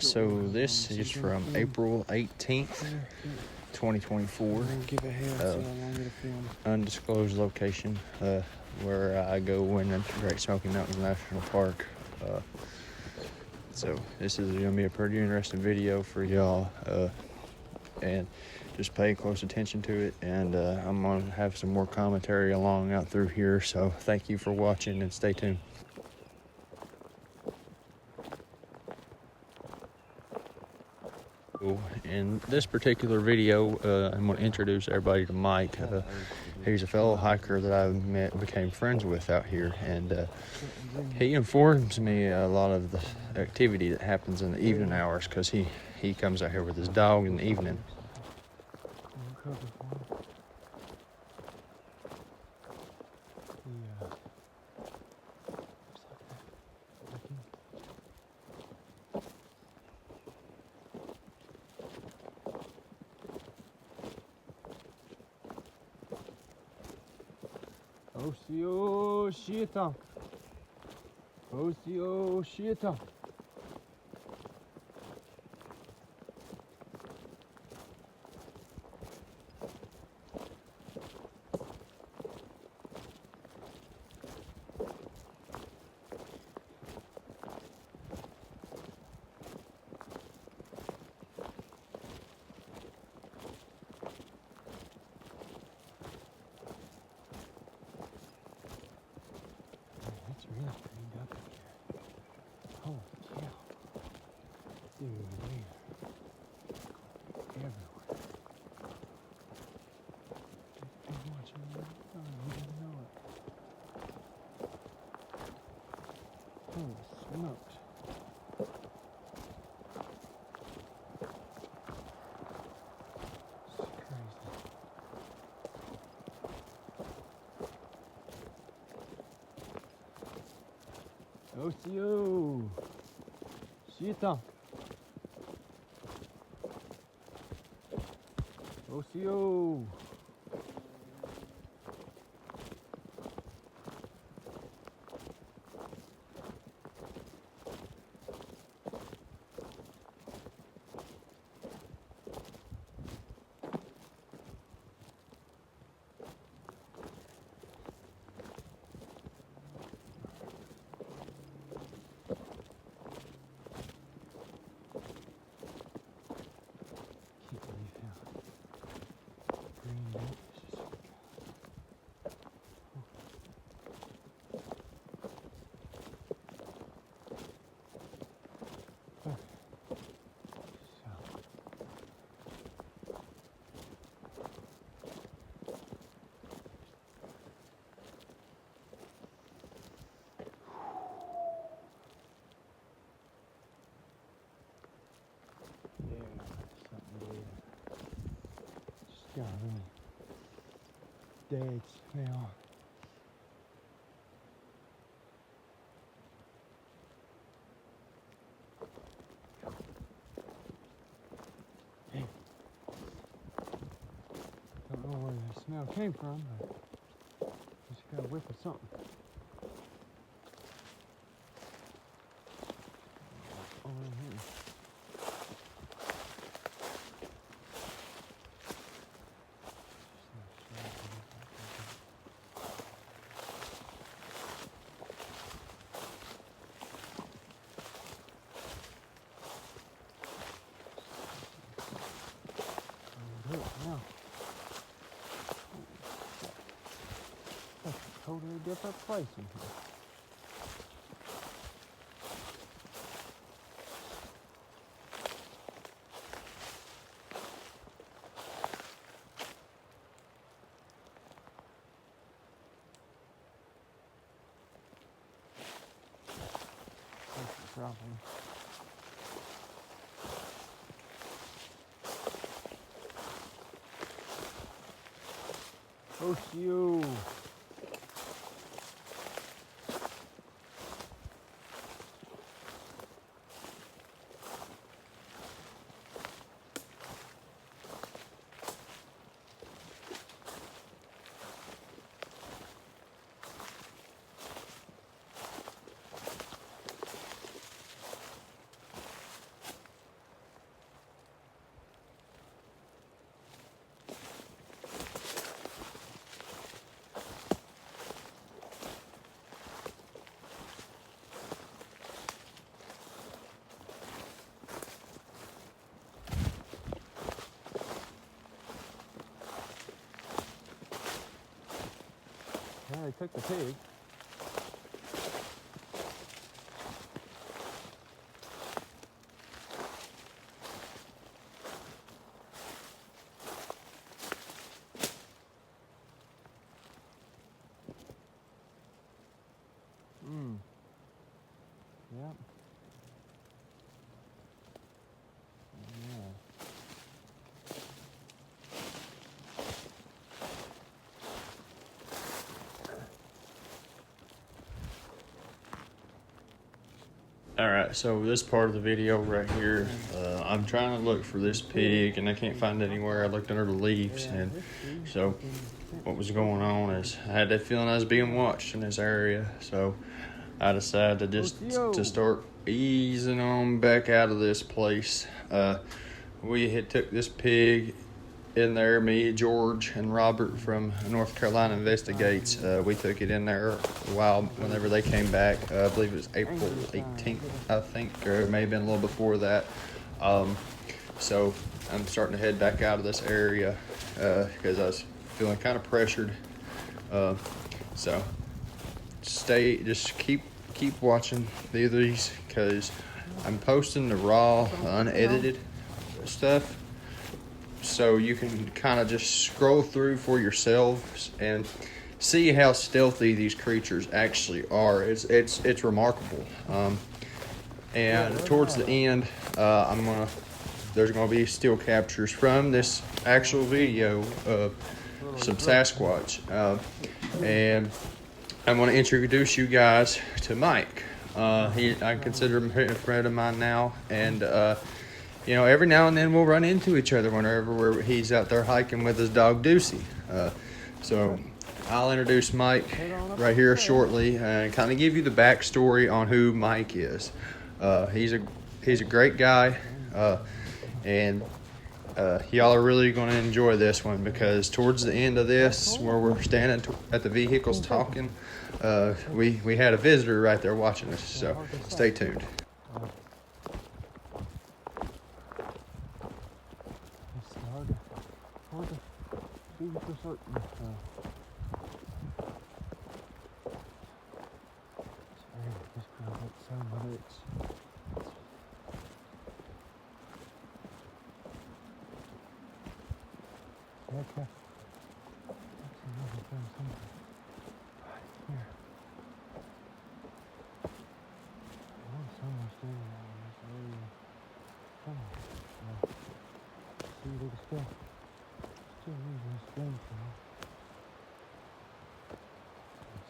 So this is from April 18th, 2024. Undisclosed location where I go in the Great Smoky Mountains National Park. So this is going to be a pretty interesting video for y'all, and just pay close attention to it, and I'm going to have some more commentary along out through here. So thank you for watching and stay tuned. In this particular video, I'm going to introduce everybody to Mike. He's a fellow hiker that I became friends with out here, and he informs me a lot of the activity that happens in the evening hours, because he comes out here with his dog in the evening. Osio Shita. Osio Shita. It's really cleaned up in here. Holy cow. Dude, man. Everywhere. People watching me. Oh, you didn't know it. Holy smokes. It's crazy. Osio Shita. Osio. Can't believe how green really dead smell. Don't know where the smell came from, but just got a whiff of something. Over here. Now, that's a totally different place in here. That's the problem. Oh, you. Yeah, they took the pig. Yep. Yeah. All right, so this part of the video right here, I'm trying to look for this pig and I can't find it anywhere. I looked under the leaves, and so what was going on is I had that feeling I was being watched in this area, so I decided to just to start easing on back out of this place. We had took this pig in there, me, George, and Robert from North Carolina Investigates. We took it in there a while whenever they came back. I believe it was April 18th, I think, or it may have been a little before that. So I'm starting to head back out of this area because I was feeling kind of pressured. So just keep watching these because I'm posting the raw, unedited stuff, so you can kind of just scroll through for yourselves and see how stealthy these creatures actually are. It's remarkable. And towards the end, there's gonna be still captures from this actual video of some Sasquatch, and I'm going to introduce you guys to Mike. I consider him a friend of mine now, and every now and then we'll run into each other whenever he's out there hiking with his dog Deucey. So I'll introduce Mike right here shortly and kind of give you the backstory on who Mike is. He's a great guy, and y'all are really going to enjoy this one because towards the end of this, where we're standing at the vehicles talking, we had a visitor right there watching us, so stay tuned. It's hard to be for certain. Sorry, just kind of like so much. Okay. Actually, I can find something right here. I want someone standing out in this area. Come on. See, look at stuff. still using this gun for.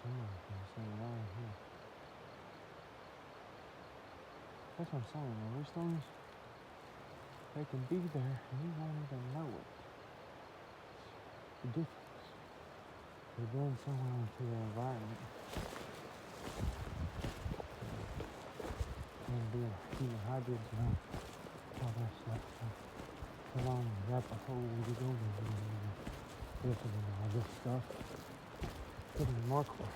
Somebody's gonna say around here. That's what I'm saying, man. These things, they can be there and you won't even know it. It's ridiculous. They're going somewhere into their environment. And being human hybrids and all that stuff. So long as that's a whole way to go with all this stuff. Pretty remarkable.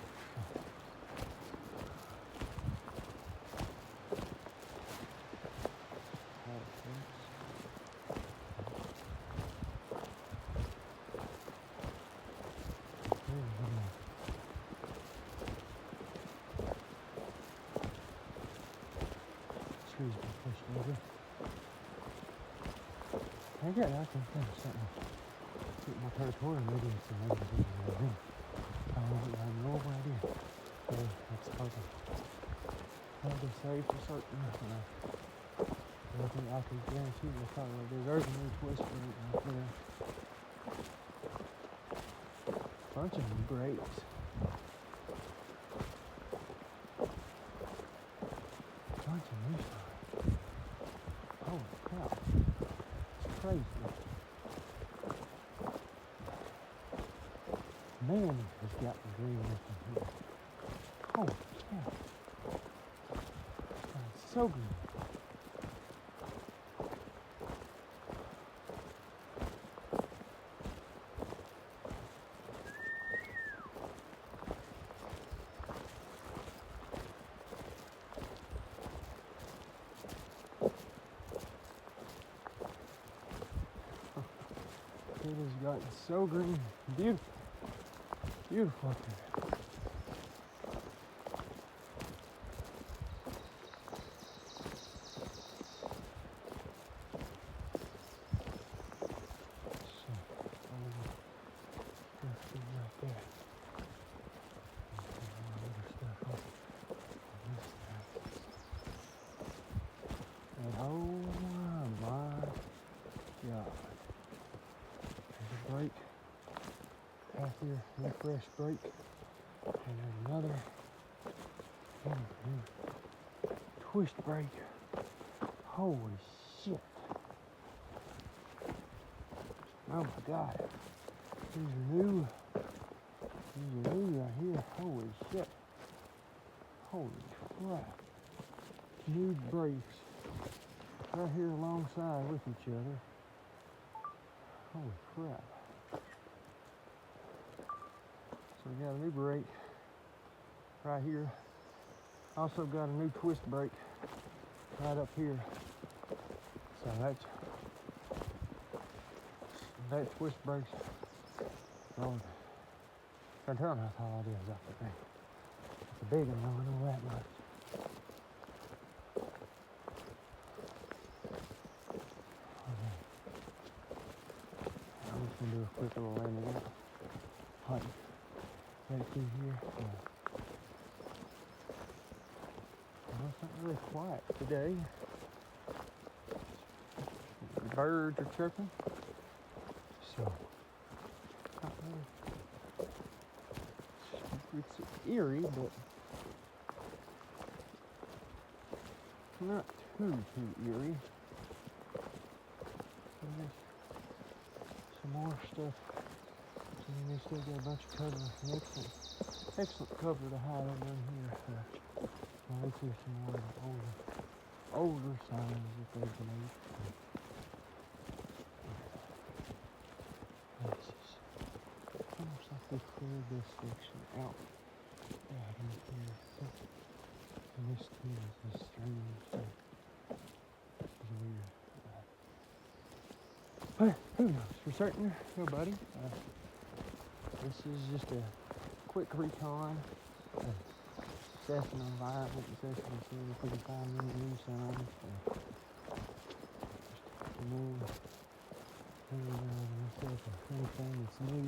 Trees been pushed over. I can think of something. Get my territorial maybe it's a maybe I have no idea. So it's hard to say for certain. I think I can guarantee you probably there's a new twist right there. Bunch of new grapes. Bunch of new stuff. Holy cow. It's crazy. Man has got the green up in here. Holy cow. It's so green. It has gotten so green. Beautiful. Beautiful up here. Right there. And oh my God. There's a break. Half here, refresh break. And there's another twist break. Holy shit. Oh my God. These are new. These are new right here. Holy shit. Holy crap. New breaks. Right here alongside with each other. Holy crap. So we got a new brake right here. Also got a new twist brake right up here. So that twist brake's going. Can't tell how tall it is up there. It's a big one, I know that much. I'm just gonna do a quick little landing out. Hunting right through here. Well, it's not really quiet today. The birds are chirping. So, not really. It's eerie, but not too eerie. And there's some more stuff. And they still got a bunch of cover, excellent cover to hide over in here. Well, let's hear some more of the older signs that they've made. It's just almost like they cleared this section out right in here. And this too is this strange. It's weird. But who knows? For certain, nobody. This is just a quick recon, assessing the environment, assessing and seeing if we can find any new signs. Anything that's new.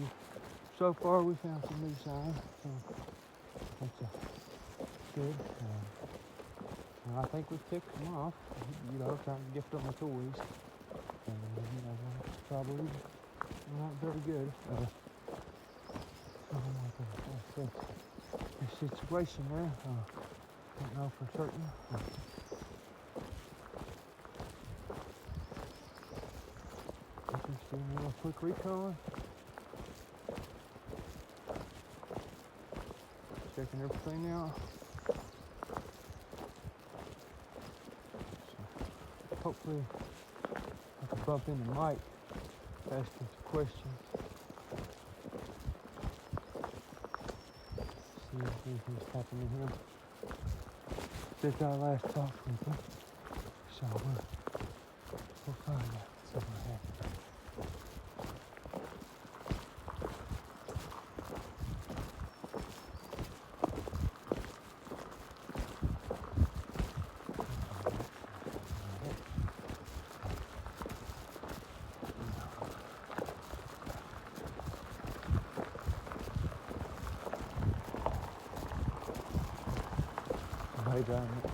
So far, we found some new signs, so that's good. And I think we've ticked them off. Trying to gift them the toys. And probably not very good. So like the situation there, don't know for certain. Just doing a little quick recon. Checking everything out. So hopefully I can bump into Mike, ask him some questions. See if anything's happening to him since I last talked with him. So we'll find out. See what happens. Hey, down there.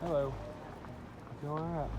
Hello. You all right?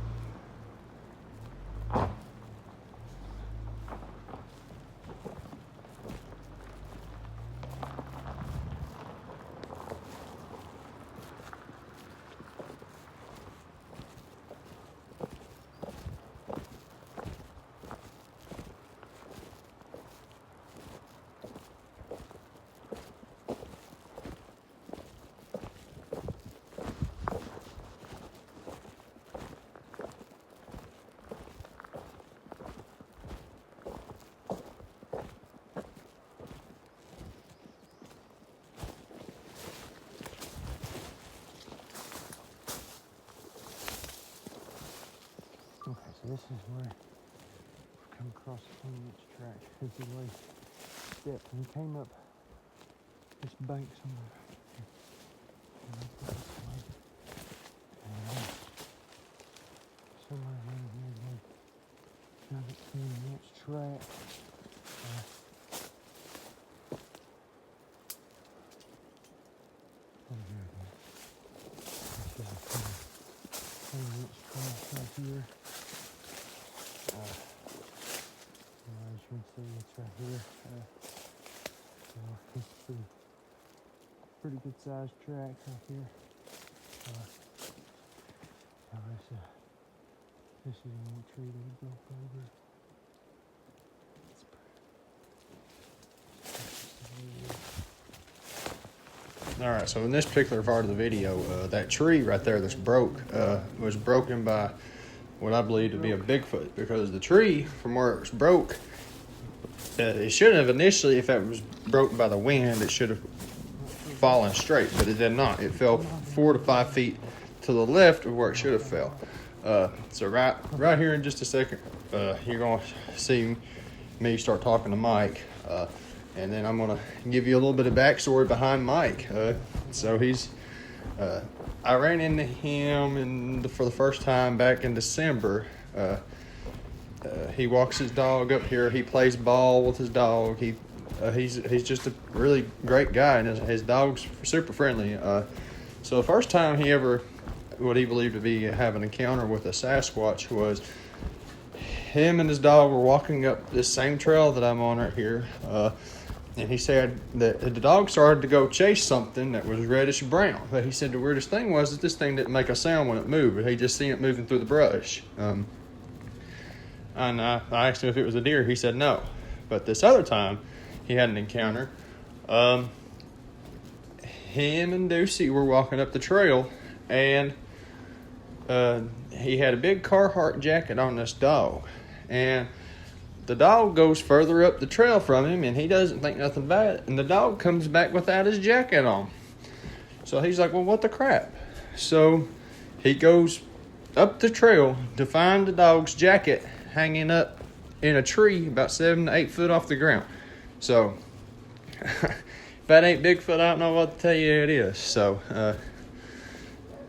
Okay, so this is where we've come across the 20-inch track. This is where he stepped and he came up this bank somewhere. And up this way. And somewhere around here they found a 20-inch track. Over here again. This is a 20-inch track right here. As you can see, it's right here. So it's a pretty good sized track right here. This is an old tree that we broke over. All right, so in this particular part of the video, that tree right there that's broke was broken by what I believe to be a Bigfoot, because the tree, from where it was broke, it shouldn't have initially, if it was broken by the wind, it should have fallen straight, but it did not. It fell 4 to 5 feet to the left of where it should have fell. So right here in just a second, you're going to see me start talking to Mike, and then I'm going to give you a little bit of backstory behind Mike. So I ran into him for the first time back in December. He walks his dog up here. He plays ball with his dog. He's just a really great guy, and his dog's super friendly. So the first time he ever, what he believed to be have an encounter with a Sasquatch was him and his dog were walking up this same trail that I'm on right here. And he said that the dog started to go chase something that was reddish brown. But he said the weirdest thing was that this thing didn't make a sound when it moved. He just seen it moving through the brush. And I asked him if it was a deer. He said no. But this other time, he had an encounter. Him and Deucey were walking up the trail, and he had a big Carhartt jacket on this dog. And the dog goes further up the trail from him, and he doesn't think nothing about it. And the dog comes back without his jacket on. So he's like, well, what the crap? So he goes up the trail to find the dog's jacket hanging up in a tree about 7 to 8 foot off the ground. So if that ain't Bigfoot, I don't know what to tell you it is. So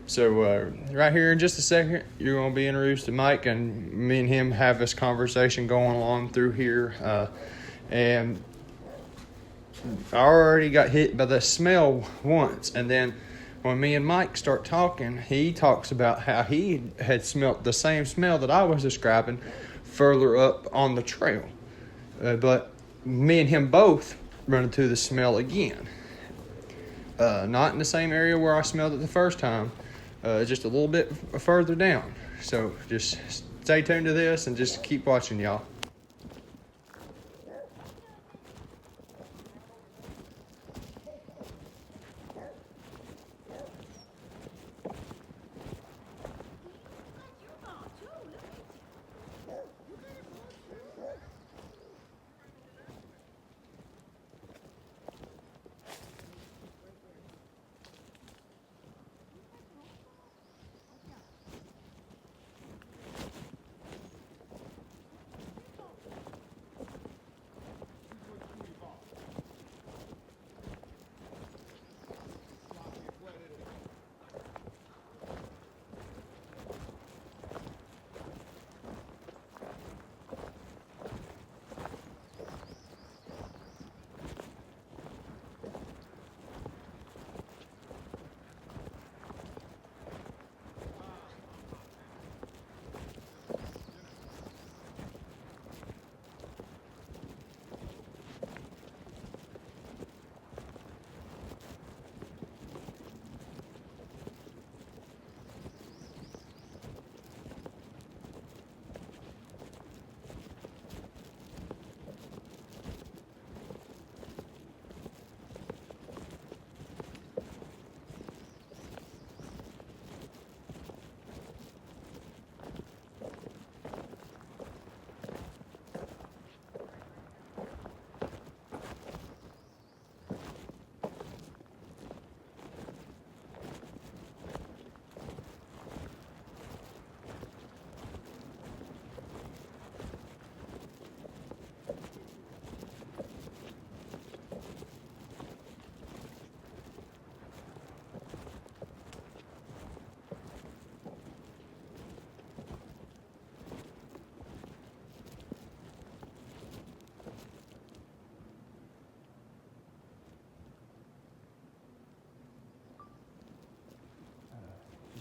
So right here in just a second, you're going to be introduced to Mike, and me and him have this conversation going along through here. And I already got hit by the smell once, and then when me and Mike start talking, he talks about how he had smelt the same smell that I was describing further up on the trail. But me and him both run into the smell again. Not in the same area where I smelled it the first time, just a little bit further down. So just stay tuned to this and just keep watching, y'all.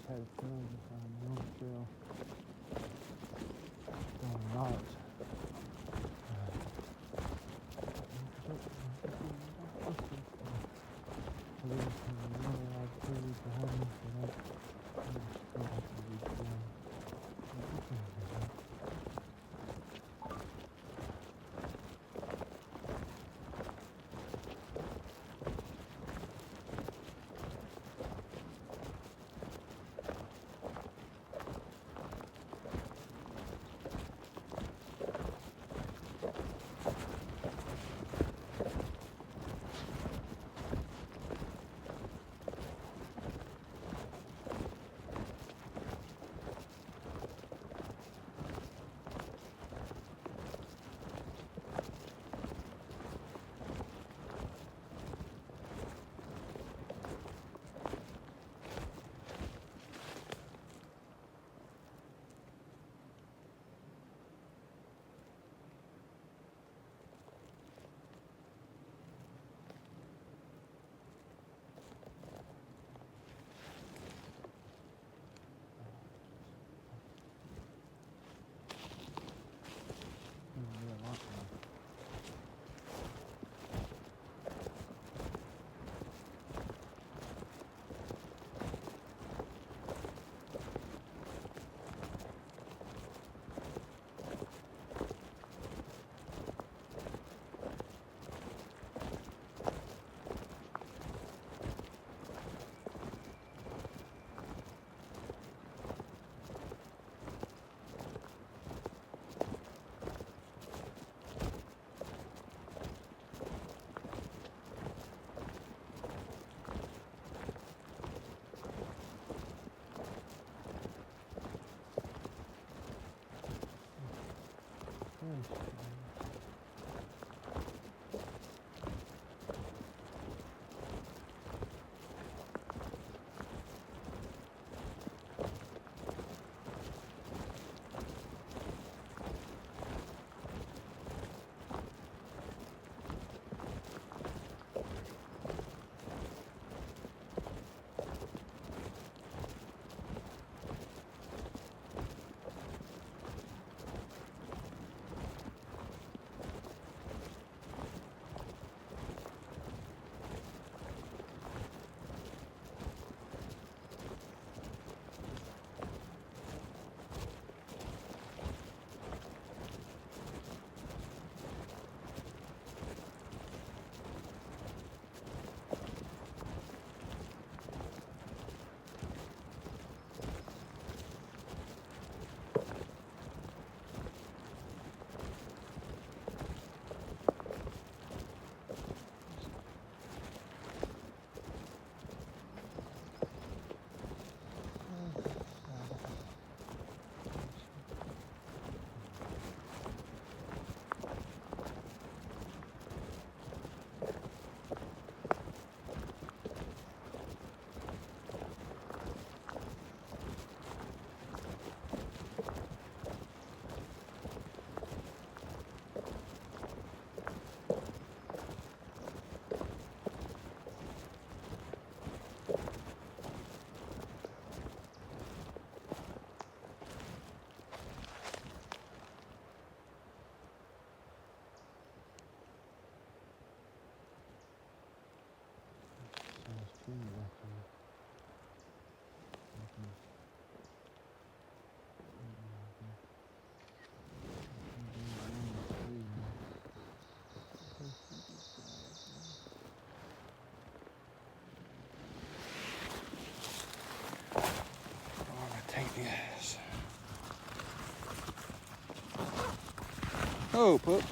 Had a feeling on the trail going out. Oh, Pup.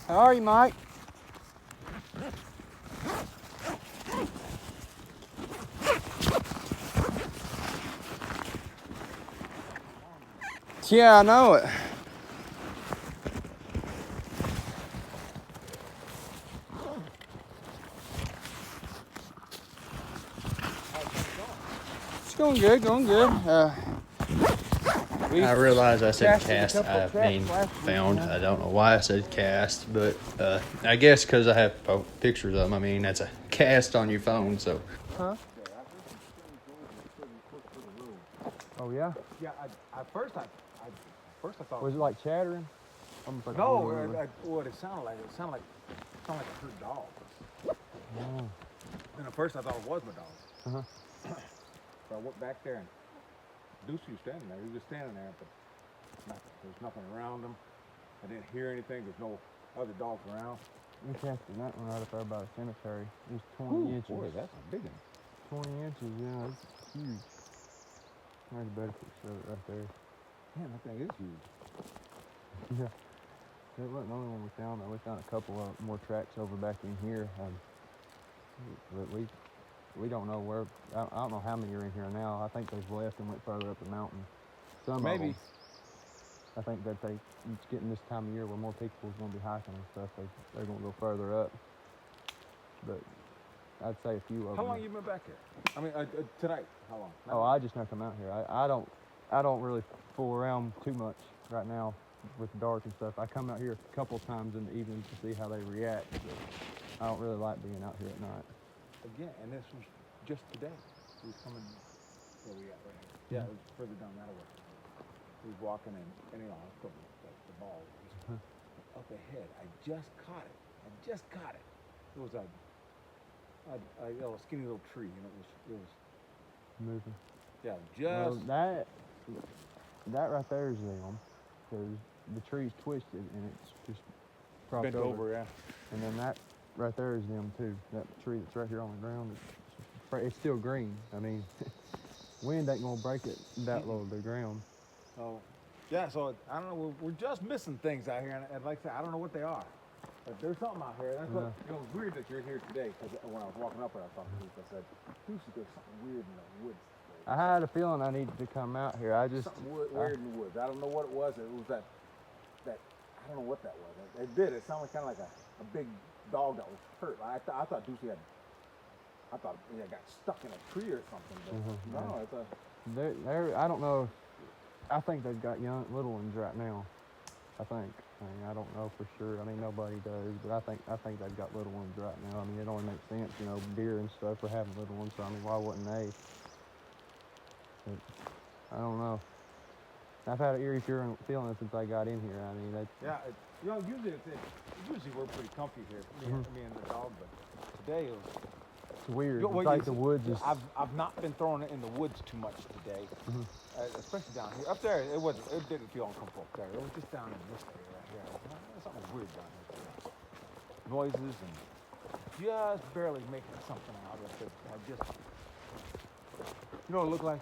How are you, Mike? Yeah, I know it. It's going good, going good. I realize I said cast, I mean found. I don't know why I said cast, but I guess because I have pictures of them. I mean, that's a cast on your phone, so. Huh? Oh yeah. Yeah, at first I thought. Was it like chattering? No, what it sounded like? It sounded like a herd dog. Oh. And at first I thought it was my dog. Uh-huh. So I went back there and Deuce was standing there. He was just standing there, but there's nothing around him. I didn't hear anything. There's no other dogs around. We casted that one right up there by the cemetery. It was 20 inches. Boy, that's a big one. 20 inches, yeah, it's huge. There's a better picture of it right there. Man, that thing is huge. Yeah. It wasn't the only one we found though. We found a couple of more tracks over back in here. But we don't know where. I don't know how many are in here now. I think they've left and went further up the mountain. Some Maybe. of them, I think that it's getting this time of year where more people is going to be hiking and stuff. They're going to go further up. But I'd say a few of them. How long you been back here? I mean, tonight. How long? Oh, I just now come out here. I don't really fool around too much right now with the dark and stuff. I come out here a couple times in the evening to see how they react. But I don't really like being out here at night. Again, and this was just today. He was coming where we at right here. Yeah, it was further down that way. He was walking and you know, I was putting the ball just up ahead. I just caught it. It was a skinny little tree, and it was Moving. yeah, Well, just that right there is them, because the tree's twisted and it's just propped bent over, yeah. And then that right there is them too. That tree that's right here on the ground, it's still green. I mean, wind ain't gonna break it that low to the ground. So yeah, so I don't know. We're just missing things out here, and like I said, I don't know what they are. But there's something out here. That's what it was weird that you're here today. Because when I was walking up there, I thought to Deuce, I said, Deuce, there's something weird in the woods today. I had a feeling I needed to come out here. Something weird in the woods. I don't know what it was. It was that I don't know what that was. It sounded kind of like a big dog that was hurt. I thought Deuce had got stuck in a tree or something. But no, it's a. I don't know. I think they've got little ones right now. I think. I mean, I don't know for sure. I mean, nobody does, but I think they've got little ones right now. I mean, it only makes sense, you know, deer and stuff are having little ones. So I mean, why wouldn't they? But I don't know. I've had an eerie feeling since I got in here. I mean, usually we're pretty comfy here, me and the dog, but today it was. It's weird. It's like the woods is. I've not been throwing it in the woods too much today, especially down here. Up there, it didn't feel uncomfortable up there. It was just down in this area right here. There's something weird down here. Noises and just barely making something out of it. It looked like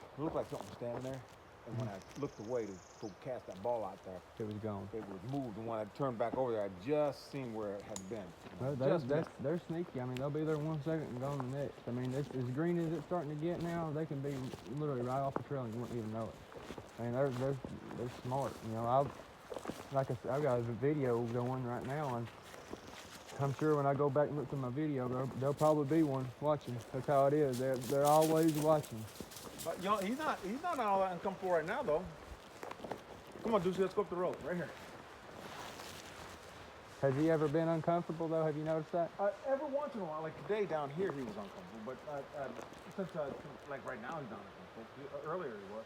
something was standing there. And when I looked away to go cast that ball out there, it was gone. It was moved, and when I turned back over there, I just seen where it had been. Well, they're sneaky. I mean, they'll be there 1 second and gone the next. I mean, as green as it's starting to get now, they can be literally right off the trail and you wouldn't even know it. I mean, they're smart. You know, I've got a video going right now, and I'm sure when I go back and look through my video, there'll probably be one watching. That's how it is. They're always watching. But he's not all that uncomfortable right now, though. Come on, Deuce, let's go up the road right here. Has he ever been uncomfortable though? Have you noticed that? Every once in a while, like today down here, he was uncomfortable. But since like right now, he's not uncomfortable. Earlier he was.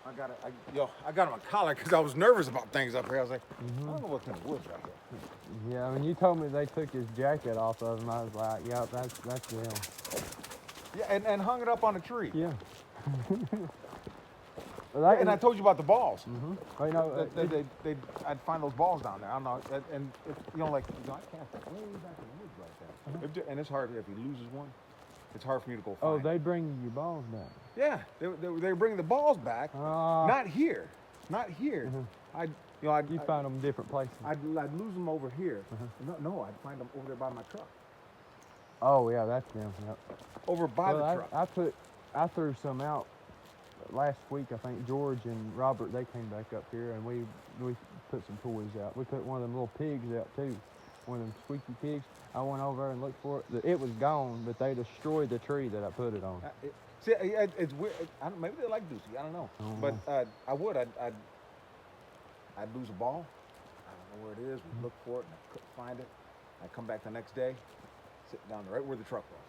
I got him a collar because I was nervous about things up here. I was like, I don't know what's in the woods right here. Yeah, when you told me they took his jacket off of him, I was like, yep, that's them. Yeah, and hung it up on a tree. Yeah. And I told you about the balls. Well, you know, I'd find those balls down there. I don't know, and if, I can't way back in the woods right there. And it's hard if he loses one. it's hard for me to go Oh, find. they bring your balls back. Yeah, they were bringing the balls back. Not here. I'd You find them in different places. I'd lose them over here. No, I'd find them over there by my truck. Oh yeah, that's them. Yep. Over by the truck. I threw some out last week. I think George and Robert, they came back up here, and we put some toys out. We put one of them little pigs out too, one of them squeaky pigs. I went over there and looked for it. It was gone, but they destroyed the tree that I put it on. It's weird. Maybe they like Deucey. I don't know. But I'd lose a ball. I don't know where it is. We'd look for it, and I couldn't find it. I'd come back the next day, sit down right where the truck was.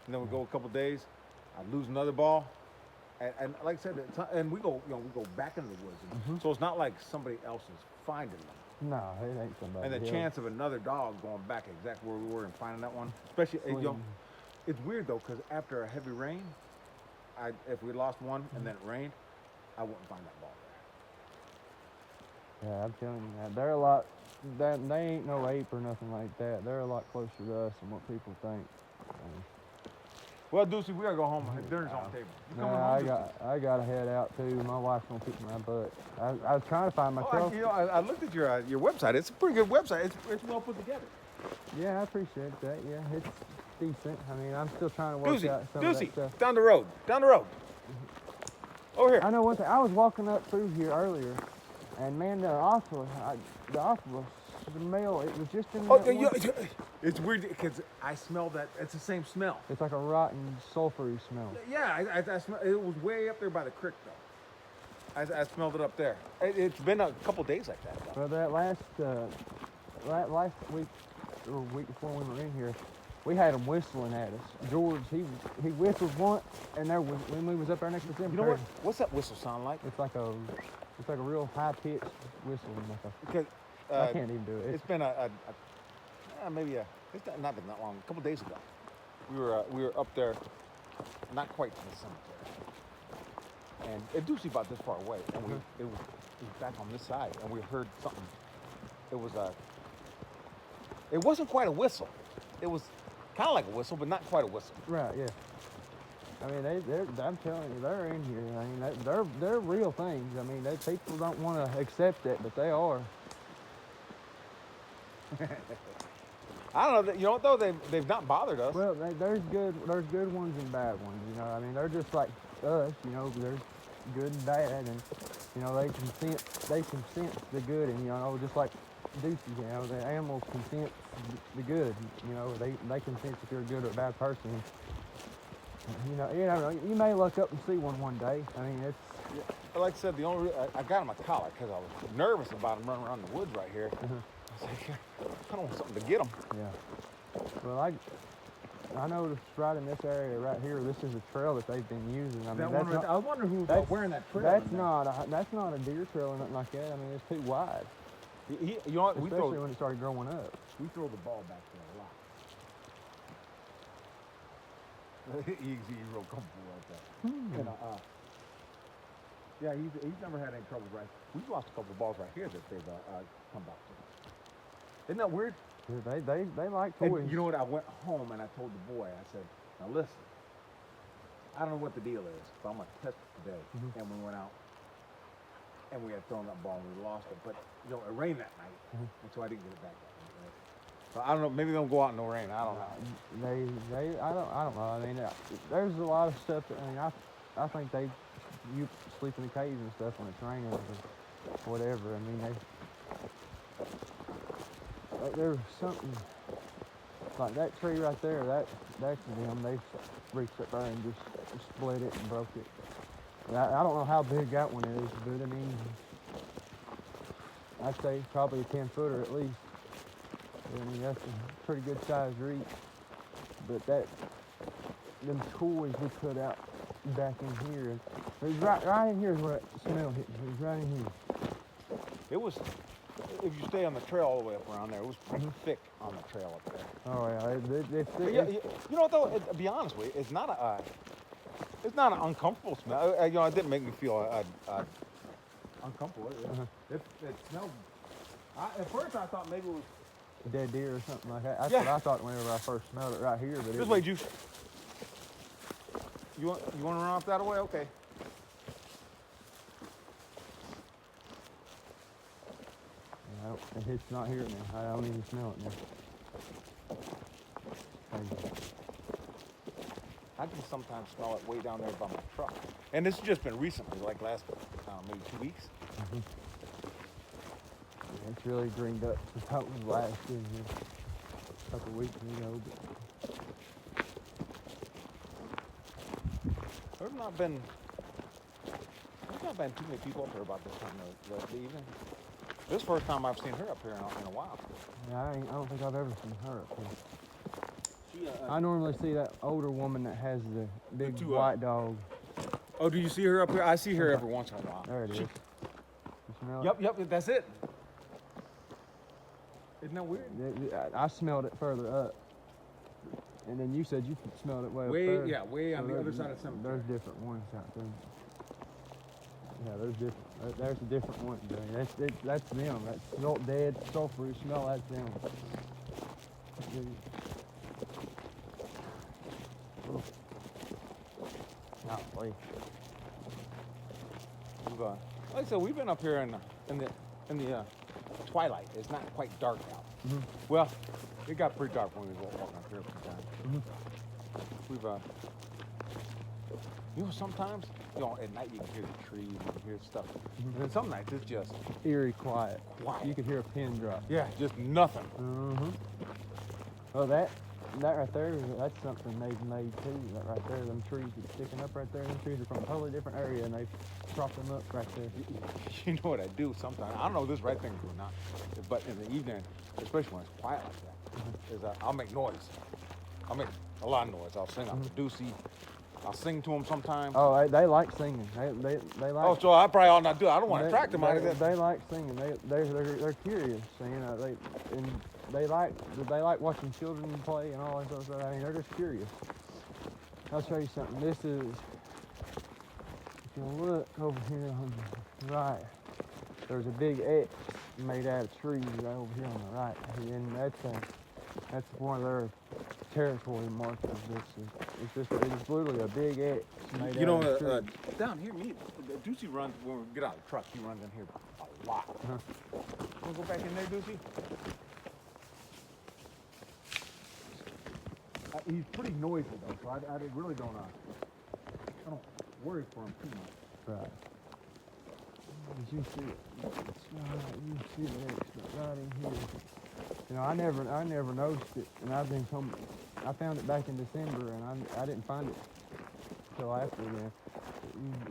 And then we'd go a couple days. I'd lose another ball. And like I said, and we go back into the woods. So it's not like somebody else is finding them. No, it ain't somebody. And the chance of another dog going back exactly where we were and finding that one, especially, it's weird though, because after a heavy rain, if we lost one and then it rained, I wouldn't find that ball there. Yeah, I'm telling you that. They're a lot, they ain't no ape or nothing like that. They're a lot closer to us than what people think. Well, Deucey, we gotta go home. Dinner's on the table. I gotta head out too. My wife's gonna kick my butt. I was trying to find myself. I looked at your website. It's a pretty good website. It's well put together. Yeah, I appreciate that. Yeah, it's decent. I mean, I'm still trying to work out some of that stuff. Down the road. Over here. I know one thing. I was walking up through here earlier, and man, the ocelot smell. It was just in there. It's weird because I smell that. It's the same smell. It's like a rotten, sulfury smell. Yeah, I smell. It was way up there by the creek though. I smelled it up there. It's been a couple days like that though. Well, that last week or week before we were in here, we had them whistling at us. George, he whistled once, and when we was up there next to him. You know what? What's that whistle sound like? It's like a real high pitched whistle. I can't even do it. It's been it's not been that long. A couple days ago, we were up there, not quite to the cemetery, and it do see about this far away, and it was back on this side, and we heard something. It wasn't quite a whistle. It was kind of like a whistle, but not quite a whistle. Right. Yeah. I mean, I'm telling you, they're in here. I mean, they're real things. I mean, people don't want to accept it, but they are. I don't know. You know what though? They've not bothered us. Well, there's good ones and bad ones. You know, I mean, they're just like us. You know, there's good and bad, and you know they can sense the good, and you know, just like Deucey, you know, the animals can sense the good. You know, they can sense if you're a good or a bad person. You know, you may look up and see one day. I mean, it's. Yeah, like I said, the only I got him a collar because I was nervous about him running around the woods right here. I was like, I don't want something to get him. Yeah. Well, I noticed right in this area right here, this is a trail that they've been using. I mean, I was wondering who was wearing that trail. That's not a deer trail or nothing like that. I mean, it's too wide. You know what? Especially when it started growing up. We throw the ball back there a lot. He's real comfortable like that. You know, yeah, he's never had any trouble, right? We've lost a couple of balls right here that they've come back to. Isn't that weird? Yeah, they like toys. And you know what? I went home and I told the boy, I said, now listen, I don't know what the deal is, but I'm going to test it today. And we went out and we had thrown that ball and we lost it. But, you know, it rained that night, and so I didn't get it back that night. Right? So I don't know, maybe they'll go out in the rain. I don't know. I don't know. I mean, there's a lot of stuff that, I mean, I think you sleep in the caves and stuff when it's raining or whatever. I mean, there's something like that tree right there. That's them. They reached up there and just split it and broke it. I don't know how big that one is, but I mean, I'd say probably a 10-footer at least. I mean, that's a pretty good sized reach. But them toys we put out back in here, and it was right in here is where that smell hit me. It was right in here. It was, if you stay on the trail all the way up around there, it was pretty thick on the trail up there. Oh yeah, it's thick. You know what though? To be honest with you, it's not an uncomfortable smell. You know, it didn't make me feel uncomfortable. It smelled. At first, I thought maybe it was dead deer or something like that. That's Yeah. what I thought whenever I first smelled it right here. But This way, Juice. You want to run off that way? Okay. It's not here now. I don't even smell it now. Crazy. I can sometimes smell it way down there by my truck. And this has just been recently, like last maybe 2 weeks. Yeah, it's really greened up since I was last in here a couple weeks ago. There's not been too many people up here about this time of the evening. This is the first time I've seen her up here in a while. Yeah, I don't think I've ever seen her up here. She, I normally see that older woman that has the big two, white dog. oh, do you see her up here? I see her every once in a while. There it is. You smell Yep, yep, that's it. Isn't that weird? it? I smelled it further up. And then you said you smelled it way up there. Yeah, way on So the other side of the cemetery. There's different ones out there. Yeah, there's different. There's a different one. That's them. That's salt, dead, sulfur smell. That's them. Golly. Like I said, we've been up here in the twilight. It's not quite dark out. Mm-hmm. Well, it got pretty dark when we were walking up here sometimes. Mm-hmm. We've sometimes, at night you can hear the trees, you can hear stuff. Mm-hmm. And then some nights it's just Eerie quiet. quiet. You could hear a pin drop. Yeah, just nothing. Mm-hmm. Oh, that right there, that's something they've made too. That right there, them trees that's sticking up right there, them trees are from a totally different area, and they've propped them up right there. You know what I do sometimes? I don't know if this right thing or not, but in the evening, especially when it's quiet like that, is I'll make noise. I'll make a lot of noise. I'll sing up to Deucey. I'll sing to them sometimes. Oh, they like singing. They like. Oh, so I probably ought not do it. I don't want to attract them out of they, this. they like singing. They're curious. They like watching children play and all that sort of stuff. I mean, they're just curious. I'll show you something. This is, if you look over here on the right, there's a big X made out of trees right over here on the right, and that's one of their territory markers. It's literally a big X made out of trees. Down here, Deucey runs, when we get out of the truck, he runs in here a lot. Want to go back in there, Deucey? He's pretty noisy though, so I really don't worry for him too much. Right. As you see it, you see the X right in here. You know, I never noticed it, and I found it back in December, and I didn't find it till after then.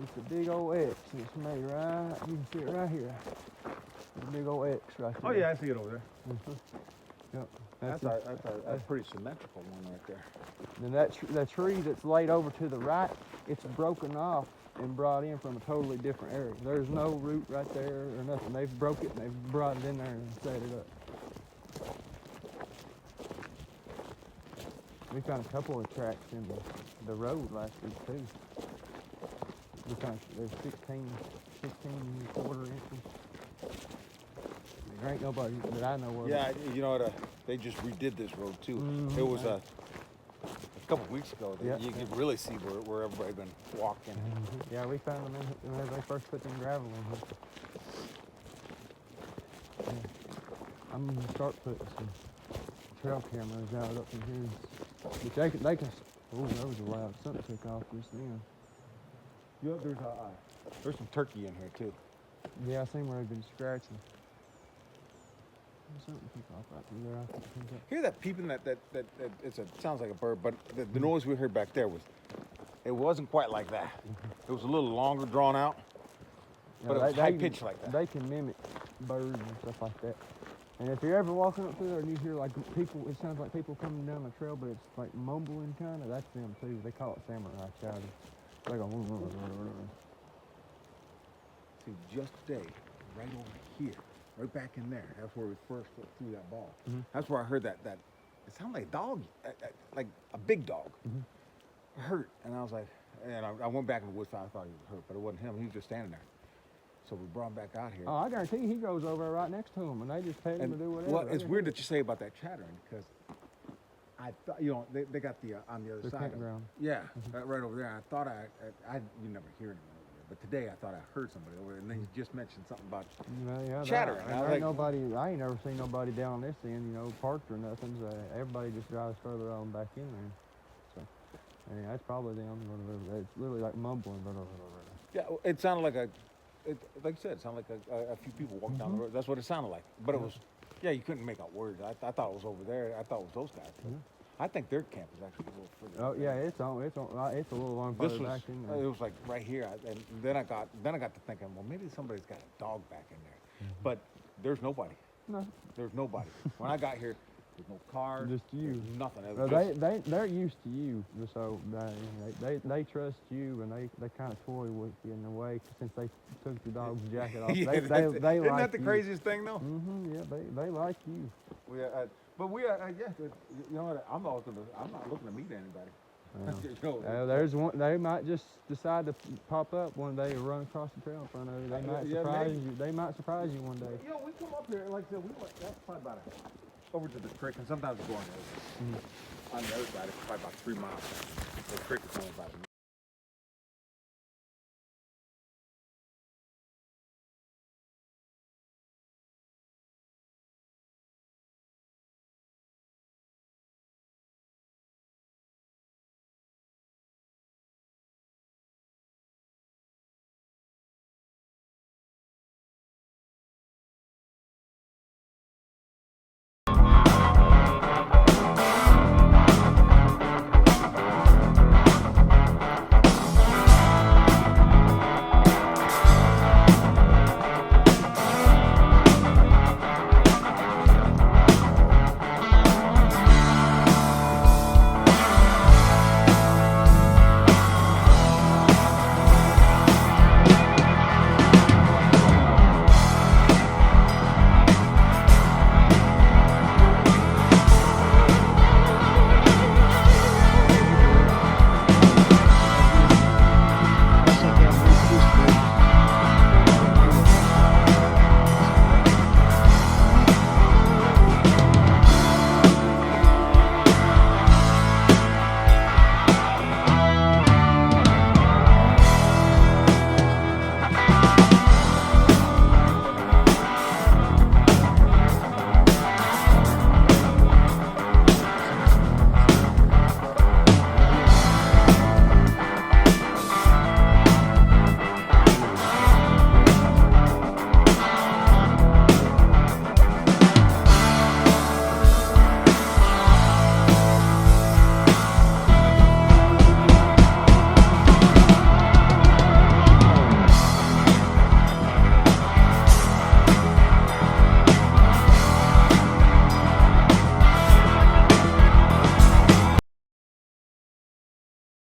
It's a big old X, and it's made right. You can see it right here. It's a big old X right there. Oh yeah, I see it over there. Yep. That's a pretty symmetrical one right there. And that tree that's laid over to the right, it's broken off and brought in from a totally different area. There's no root right there or nothing. They've broke it and they've brought it in there and set it up. We found a couple of tracks in the road last week too. There's 16 quarter inches. There ain't nobody that I know of. Yeah, you know what? They just redid this road too. Mhm. It was a couple weeks ago. Yep. You could really see where everybody been walking. Yeah, we found them when they first put them gravel in here. Yeah. I'm gonna start putting some trail cameras out up in here, which they can. Oh, that was loud. Something took off just then. Yeah, there's some turkey in here too. Yeah, I seen where they've been scratching. Something took off right through there. I think that. Hear that peeping? That sounds like a bird, but the noise we heard back there wasn't quite like that. It was a little longer, drawn out, but it was high pitched like that. They can mimic birds and stuff like that. And if you're ever walking up through there and you hear like people, it sounds like people coming down the trail, but it's like mumbling kind of. That's them too. They call it samurai shouting. They go. See, just today, right over here, right back in there. That's where we first threw that ball. Mm-hmm. That's where I heard that. It sounded like a dog, like a big dog. Mm-hmm. I heard, and I was like, and I went back in the woods. I thought he was hurt, but it wasn't him. He was just standing there. So we brought him back out here. Oh, I guarantee you he goes over right next to him, and they just pet him or do whatever. Well, it's weird that you say about that chattering, because I thought, you know, they got the on the other The side. campground. Yeah, right over there. I thought you never hear anyone over there, but today I thought I heard somebody over there, and then you just mentioned something about Yeah, chattering. I ain't nobody. I ain't never seen nobody down this end, you know, parked or nothing. So everybody just drives further on back in there. So, I mean, that's probably them. It's literally like mumbling. Yeah, it sounded like like you said, it sounded like a few people walking down the road. That's what it sounded like. But it was, yeah, you couldn't make out words. I thought it was over there. I thought it was those guys. But I think their camp is actually a little further. Oh yeah, it's a little long This further was, back in there. it was like right here, and then I got to thinking, well, maybe somebody's got a dog back in there. But there's nobody. No. There's nobody. When I got here, there's no cars. Just you. There's nothing. It Well, was they're used to you, so they trust you, and they kind of toy with you in a way since they took your dog's jacket off. Yeah, they isn't like that the you. craziest thing, though? Yeah, they like you. But we are, yeah. You know what? I'm not looking to meet anybody. There's one. They might just decide to pop up one day or run across the trail in front of you. They might surprise you. They might surprise you one day. You know, we come up here, and like I said, we went. That's probably about over to the creek, and sometimes we go on the other side. On the other side, it's probably about 3 miles. The creek is only about